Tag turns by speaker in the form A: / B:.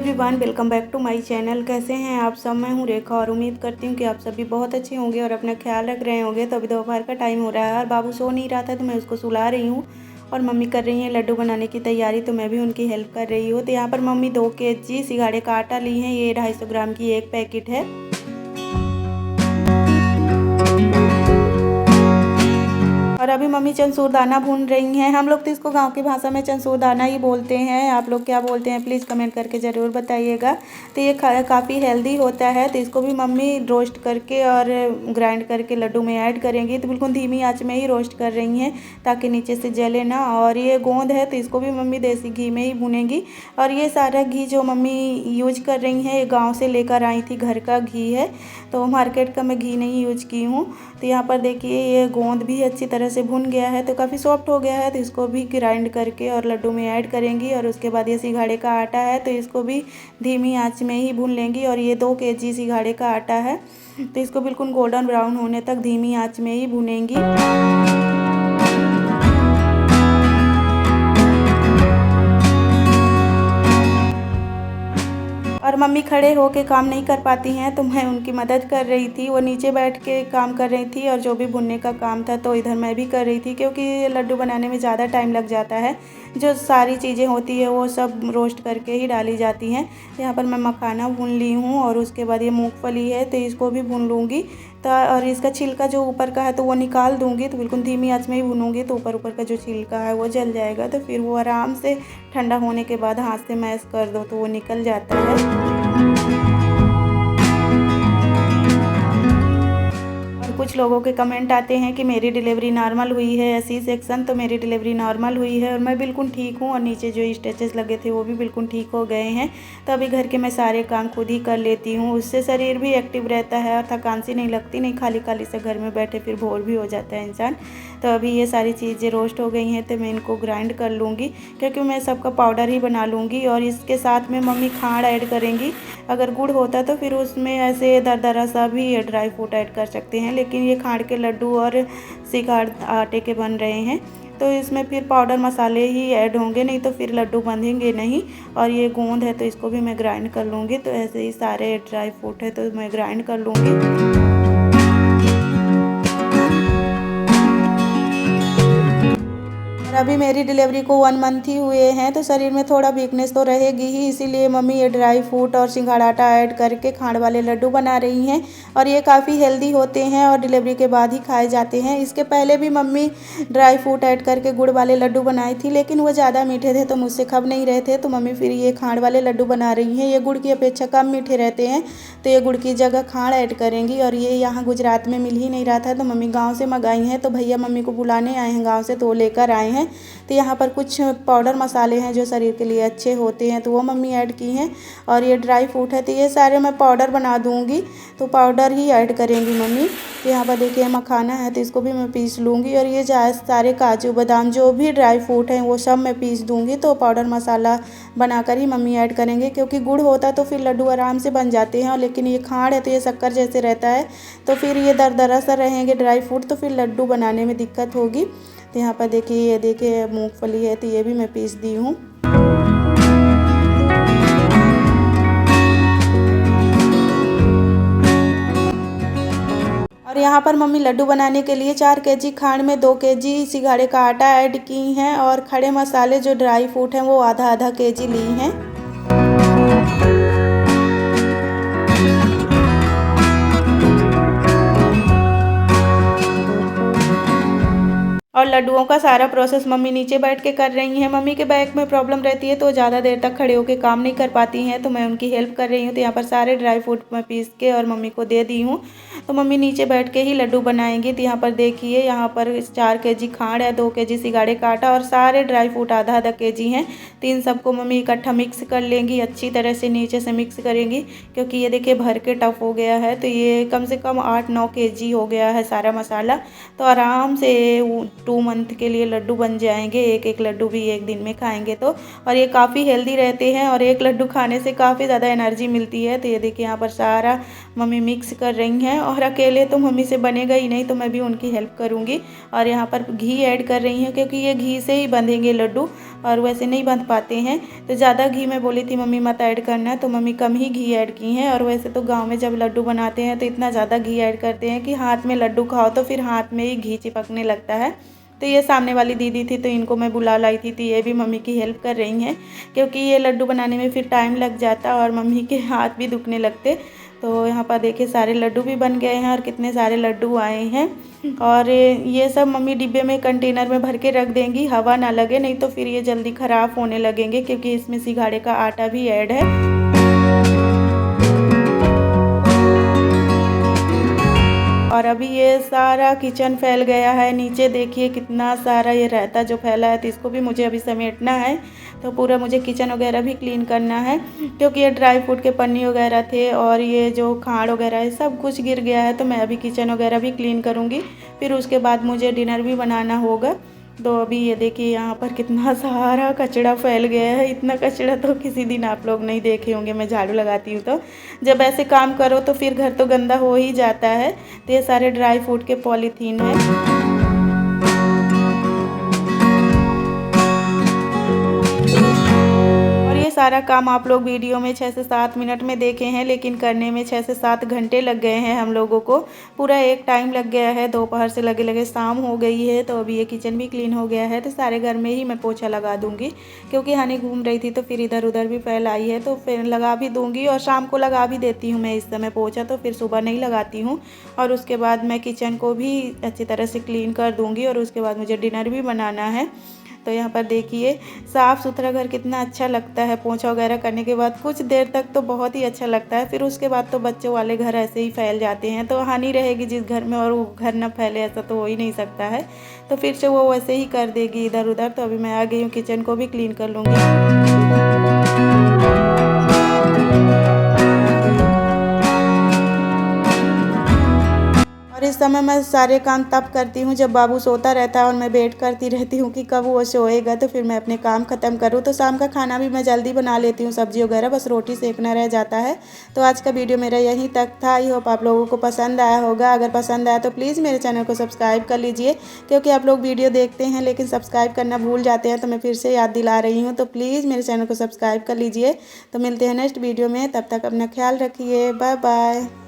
A: Everyone, welcome back to my channel. कैसे हैं आप सब? मैं हूं रेखा और उम्मीद करती हूं कि आप सभी बहुत अच्छे होंगे और अपना ख्याल रख रहे होंगे। तो अभी दोपहर का टाइम हो रहा है और बाबू सो नहीं रहा था तो मैं उसको सुला रही हूं और मम्मी कर रही हैं लड्डू बनाने की तैयारी, तो मैं भी उनकी हेल्प कर रही हूँ। तो यहाँ पर मम्मी 2 केजी सिंघाड़े का आटा ली हैं। ये 250 ग्राम की एक पैकेट है। और अभी मम्मी चनसूर दाना भून रही हैं। हम लोग तो इसको गांव की भाषा में चनसूर दाना ही बोलते हैं। आप लोग क्या बोलते हैं प्लीज़ कमेंट करके ज़रूर बताइएगा। तो ये काफ़ी हेल्दी होता है। तो इसको भी मम्मी रोस्ट करके और ग्राइंड करके लड्डू में ऐड करेंगी। तो बिल्कुल धीमी आंच में ही रोस्ट कर रही हैं ताकि नीचे से जले ना। और ये गोंद है तो इसको भी मम्मी देसी घी में ही भुनेंगी। और ये सारा घी जो मम्मी यूज कर रही हैं ये गाँव से लेकर आई थी, घर का घी है, तो मार्केट का मैं घी नहीं यूज की हूँ। तो यहाँ पर देखिए ये गोंद भी अच्छी तरह से भुन गया है, तो काफ़ी सॉफ्ट हो गया है। तो इसको भी ग्राइंड करके और लड्डू में ऐड करेंगी। और उसके बाद ये सिंघाड़े का आटा है तो इसको भी धीमी आंच में ही भून लेंगी। और ये 2 केजी सिंघाड़े का आटा है तो इसको बिल्कुल गोल्डन ब्राउन होने तक धीमी आंच में ही भुनेंगी। और मम्मी खड़े होके काम नहीं कर पाती हैं तो मैं उनकी मदद कर रही थी। वो नीचे बैठ के काम कर रही थी और जो भी भुनने का काम था तो इधर मैं भी कर रही थी, क्योंकि लड्डू बनाने में ज़्यादा टाइम लग जाता है। जो सारी चीज़ें होती है वो सब रोस्ट करके ही डाली जाती हैं। यहाँ पर मैं मखाना भून ली हूँ और उसके बाद ये मूंगफली है तो इसको भी भून लूँगी। तो और इसका छिलका जो ऊपर का है तो वो निकाल दूँगी। तो बिल्कुल धीमी आंच में ही भूनूँगी तो ऊपर का जो छिलका है वो जल जाएगा। तो फिर वो आराम से ठंडा होने के बाद हाथ से मैश कर दो तो वो निकल जाता है। कुछ लोगों के कमेंट आते हैं कि मेरी डिलीवरी नॉर्मल हुई है या सी सेक्शन। तो मेरी डिलीवरी नॉर्मल हुई है और मैं बिल्कुल ठीक हूँ। और नीचे जो स्टिचेस लगे थे वो भी बिल्कुल ठीक हो गए हैं। तो अभी घर के मैं सारे काम खुद ही कर लेती हूँ। उससे शरीर भी एक्टिव रहता है और थकान सी नहीं लगती, नहीं खाली खाली से घर में बैठे फिर बोर भी हो जाता है इंसान। तो अभी ये सारी चीज़ें रोस्ट हो गई हैं तो मैं इनको ग्राइंड कर लूँगी, क्योंकि मैं सबका पाउडर ही बना लूँगी। और इसके साथ में मम्मी खांड ऐड करेंगी। अगर गुड़ होता तो फिर उसमें ऐसे दरदरा सा भी ड्राई फ्रूट ऐड कर सकते हैं, लेकिन ये खांड के लड्डू और सिंघाड़ आटे के बन रहे हैं तो इसमें फिर पाउडर मसाले ही ऐड होंगे, नहीं तो फिर लड्डू बंधेंगे नहीं। और ये गोंद है तो इसको भी मैं ग्राइंड कर लूँगी। तो ऐसे ही सारे ड्राई फ्रूट है तो मैं ग्राइंड कर लूँगी। अभी मेरी डिलीवरी को 1 मंथ ही हुए हैं तो शरीर में थोड़ा वीकनेस तो रहेगी ही, इसीलिए मम्मी ये ड्राई फ्रूट और सिंघाड़ा आटा ऐड करके खांड वाले लड्डू बना रही हैं। और ये काफ़ी हेल्दी होते हैं और डिलीवरी के बाद ही खाए जाते हैं। इसके पहले भी मम्मी ड्राई फ्रूट ऐड करके गुड़ वाले लड्डू बनाई थी, लेकिन वो ज़्यादा मीठे थे तो मुझसे खब नहीं रहे थे। तो मम्मी फिर ये खांड वाले लड्डू बना रही हैं। ये गुड़ की अपेक्षा कम मीठे रहते हैं तो ये गुड़ की जगह खांड ऐड करेंगी। और ये यहाँ गुजरात में मिल ही नहीं रहा था तो मम्मी गाँव से मंगाई हैं। तो भैया मम्मी को बुलाने आए हैं गाँव से तो वो लेकर आए हैं। तो यहाँ पर कुछ पाउडर मसाले हैं जो शरीर के लिए अच्छे होते हैं तो वो मम्मी ऐड की हैं। और ये ड्राई फ्रूट है तो ये सारे मैं पाउडर बना दूँगी तो पाउडर ही ऐड करेंगी मम्मी। तो यहाँ पर देखिए मखाना है तो इसको भी मैं पीस लूँगी। और ये सारे काजू बादाम जो भी ड्राई फ्रूट हैं वो सब मैं पीस दूँगी। तो पाउडर मसाला बनाकर ही मम्मी ऐड करेंगे, क्योंकि गुड़ होता तो फिर लड्डू आराम से बन जाते हैं। और लेकिन ये खांड है तो ये शक्कर जैसे रहता है तो फिर ये दरदरा सा रहेंगे ड्राई फ्रूट तो फिर लड्डू बनाने में दिक्कत होगी। तो यहाँ पर देखिए ये देखिए मूंगफली है तो ये भी मैं पीस दी हूँ। और यहाँ पर मम्मी लड्डू बनाने के लिए 4 केजी खांड में 2 केजी सिंघाड़े का आटा ऐड की हैं। और खड़े मसाले जो ड्राई फ्रूट हैं वो आधा आधा केजी ली हैं। और लड्डुओं का सारा प्रोसेस मम्मी नीचे बैठ के कर रही हैं। मम्मी के बैक में प्रॉब्लम रहती है तो ज़्यादा देर तक खड़े होकर काम नहीं कर पाती हैं, तो मैं उनकी हेल्प कर रही हूँ। तो यहाँ पर सारे ड्राई फ्रूट मैं पीस के और मम्मी को दे दी हूँ। तो मम्मी नीचे बैठ के ही लड्डू बनाएंगी। तो यहाँ पर देखिए यहाँ पर 4 केजी खांड है, 2 केजी सिंघाड़े का आटा और सारे ड्राई फ्रूट आधा आधा केजी हैं। तो इन सबको मम्मी इकट्ठा मिक्स कर लेंगी, अच्छी तरह से नीचे से मिक्स करेंगी, क्योंकि ये देखिए भर के टफ हो गया है। तो ये कम से कम 8-9 केजी हो गया है सारा मसाला। तो आराम से 2 मंथ के लिए लड्डू बन जाएंगे। एक एक लड्डू भी एक दिन में खाएंगे तो। और ये काफ़ी हेल्दी रहते हैं और एक लड्डू खाने से काफ़ी ज़्यादा एनर्जी मिलती है। तो ये देखिए यहाँ पर सारा मम्मी मिक्स कर रही हैं। और अकेले तो मम्मी से बनेगा ही नहीं, तो मैं भी उनकी हेल्प करूँगी। और यहाँ पर घी ऐड कर रही हूँ क्योंकि ये घी से ही बंधेंगे लड्डू, और वैसे नहीं बंध पाते हैं। तो ज़्यादा घी मैं बोली थी मम्मी मत ऐड करना, तो मम्मी कम ही घी ऐड की हैं। और वैसे तो गांव में जब लड्डू बनाते हैं तो इतना ज़्यादा घी ऐड करते हैं कि हाथ में लड्डू खाओ तो फिर हाथ में ही घी चिपकने लगता है। तो ये सामने वाली दीदी थी, तो इनको मैं बुला लाई थी, तो ये भी मम्मी की हेल्प कर रही हैं क्योंकि ये लड्डू बनाने में फिर टाइम लग जाता और मम्मी के हाथ भी दुखने लगते। तो यहाँ पर देखिए सारे लड्डू भी बन गए हैं और कितने सारे लड्डू आए हैं। और ये सब मम्मी डिब्बे में कंटेनर में भर के रख देंगी, हवा ना लगे, नहीं तो फिर ये जल्दी ख़राब होने लगेंगे क्योंकि इसमें सिंघाड़े का आटा भी ऐड है। और अभी ये सारा किचन फैल गया है, नीचे देखिए कितना सारा ये रहता जो फैला है, तो इसको भी मुझे अभी समेटना है। तो पूरा मुझे किचन वगैरह भी क्लीन करना है क्योंकि ये ड्राई फ्रूट के पन्नी वगैरह थे और ये जो खाड़ वगैरह है सब कुछ गिर गया है। तो मैं अभी किचन वगैरह भी क्लीन करूँगी, फिर उसके बाद मुझे डिनर भी बनाना होगा। तो अभी ये देखिए यहाँ पर कितना सारा कचरा फैल गया है। इतना कचरा तो किसी दिन आप लोग नहीं देखे होंगे, मैं झाड़ू लगाती हूँ तो जब ऐसे काम करो तो फिर घर तो गंदा हो ही जाता है। तो ये सारे ड्राई फ्रूट के पॉलीथीन है। सारा काम आप लोग वीडियो में 6 से 7 मिनट में देखे हैं, लेकिन करने में 6 से 7 घंटे लग गए हैं हम लोगों को। पूरा एक टाइम लग गया है, दोपहर से लगे लगे शाम हो गई है। तो अभी ये किचन भी क्लीन हो गया है, तो सारे घर में ही मैं पोछा लगा दूंगी क्योंकि हनी घूम रही थी तो फिर इधर उधर भी फैल आई है, तो फिर लगा भी दूंगी और शाम को लगा भी देती हूँ मैं इस समय पोछा, तो फिर सुबह नहीं लगाती हूँ। और उसके बाद मैं किचन को भी अच्छी तरह से क्लीन कर दूँगी और उसके बाद मुझे डिनर भी बनाना है। तो यहाँ पर देखिए साफ़ सुथरा घर कितना अच्छा लगता है। पोंछा वगैरह करने के बाद कुछ देर तक तो बहुत ही अच्छा लगता है, फिर उसके बाद तो बच्चों वाले घर ऐसे ही फैल जाते हैं। तो हानि रहेगी जिस घर में और वो घर न फैले, ऐसा तो हो ही नहीं सकता है। तो फिर से वो वैसे ही कर देगी इधर उधर। तो अभी मैं आ गई हूँ, किचन को भी क्लीन कर लूँगी। और इस समय मैं सारे काम तब करती हूँ जब बाबू सोता रहता है और मैं वेट करती रहती हूँ कि कब वो सोएगा तो फिर मैं अपने काम ख़त्म करूँ। तो शाम का खाना भी मैं जल्दी बना लेती हूँ, सब्जी वगैरह बस रोटी सेकना रह जाता है। तो आज का वीडियो मेरा यहीं तक था। आई होप आप लोगों को पसंद आया होगा। अगर पसंद आया तो प्लीज़ मेरे चैनल को सब्सक्राइब कर लीजिए क्योंकि आप लोग वीडियो देखते हैं लेकिन सब्सक्राइब करना भूल जाते हैं, तो मैं फिर से याद दिला रही हूँ। तो प्लीज़ मेरे चैनल को सब्सक्राइब कर लीजिए। तो मिलते हैं नेक्स्ट वीडियो में, तब तक अपना ख्याल रखिए। Bye bye.